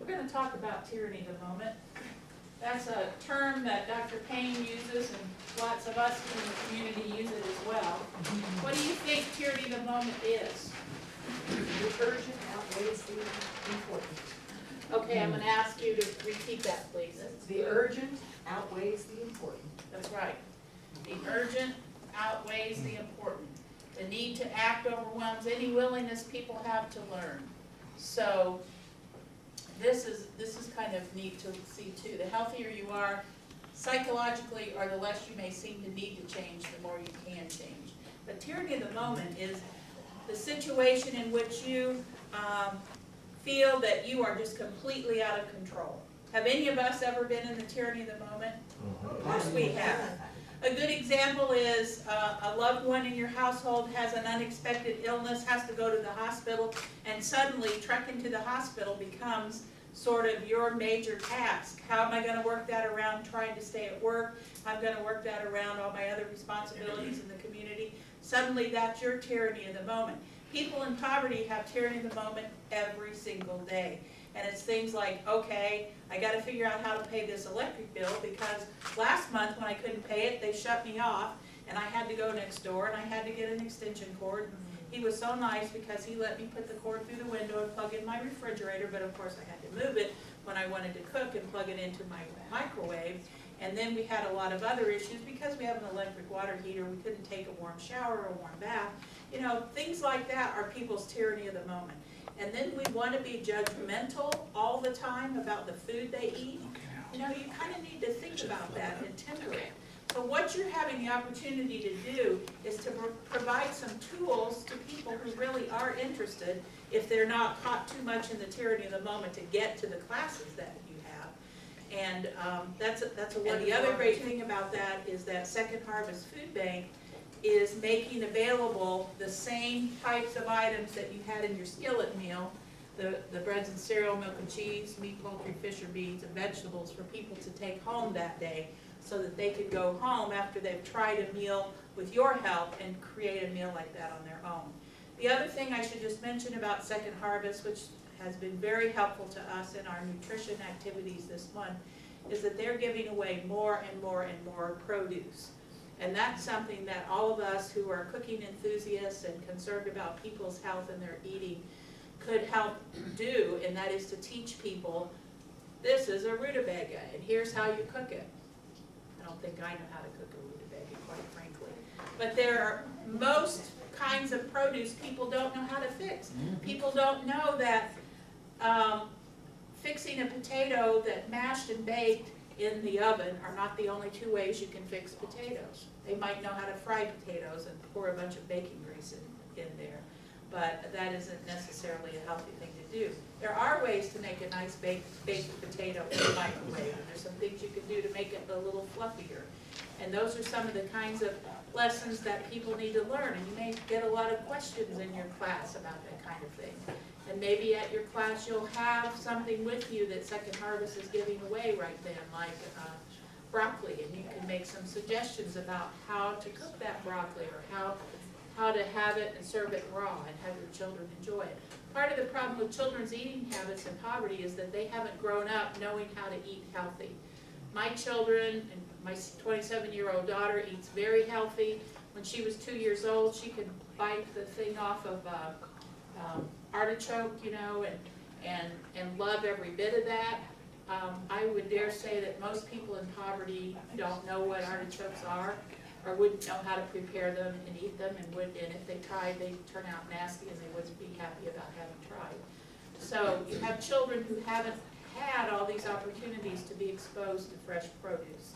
We're going to talk about tyranny in a moment. That's a term that Dr. Payne uses, and lots of us in the community use it as well. What do you think tyranny of the moment is? The urgent outweighs the important. Okay, I'm going to ask you to repeat that, please. The urgent outweighs the important. That's right. The urgent outweighs the important. The need to act overwhelms any willingness people have to learn. So this is kind of neat to see too. The healthier you are psychologically, or the less you may seem to need to change, the more you can change. But tyranny of the moment is the situation in which you feel that you are just completely out of control. Have any of us ever been in the tyranny of the moment? Of course we have. A good example is a loved one in your household has an unexpected illness, has to go to the hospital, and suddenly trekking to the hospital becomes sort of your major task. How am I going to work that around trying to stay at work? I'm going to work that around all my other responsibilities in the community. Suddenly that's your tyranny of the moment. People in poverty have tyranny of the moment every single day. And it's things like, okay, I got to figure out how to pay this electric bill because last month when I couldn't pay it, they shut me off and I had to go next door and I had to get an extension cord. He was so nice because he let me put the cord through the window and plug in my refrigerator, but of course I had to move it when I wanted to cook and plug it into my microwave. And then we had a lot of other issues because we have an electric water heater. We couldn't take a warm shower or a warm bath. You know, things like that are people's tyranny of the moment. And then we want to be judgmental all the time about the food they eat. You know, you kind of need to think about that and temper it. So what you're having the opportunity to do is to provide some tools to people who really are interested, if they're not caught too much in the tyranny of the moment, to get to the classes that you have. And the other great thing about that is that Second Harvest Food Bank is making available the same types of items that you had in your skillet meal, the breads and cereal, milk and cheese, meat, poultry, fish or beans, and vegetables for people to take home that day so that they could go home after they've tried a meal with your help and create a meal like that on their own. The other thing I should just mention about Second Harvest, which has been very helpful to us in our nutrition activities this month, is that they're giving away more and more and more produce. And that's something that all of us who are cooking enthusiasts and concerned about people's health and their eating could help do, and that is to teach people, this is a rutabaga, and here's how you cook it. I don't think I know how to cook a rutabaga, quite frankly. But there are most kinds of produce people don't know how to fix. People don't know that fixing a potato that mashed and baked in the oven are not the only two ways you can fix potatoes. They might know how to fry potatoes and pour a bunch of baking grease in there, but that isn't necessarily a healthy thing to do. There are ways to make a nice baked potato in the microwave, and there's some things you can do to make it a little fluffier. And those are some of the kinds of lessons that people need to learn, and you may get a lot of questions in your class about that kind of thing. And maybe at your class you'll have something with you that Second Harvest is giving away right then, like broccoli, and you can make some suggestions about how to cook that broccoli or how to have it and serve it raw and have your children enjoy it. Part of the problem with children's eating habits in poverty is that they haven't grown up knowing how to eat healthy. My children, and my 27-year-old daughter eats very healthy. When she was 2 years old, she could bite the thing off of artichoke, you know, and love every bit of that. I would dare say that most people in poverty don't know what artichokes are, or wouldn't know how to prepare them and eat them, and if they tried, they'd turn out nasty and they wouldn't be happy about having tried. So you have children who haven't had all these opportunities to be exposed to fresh produce.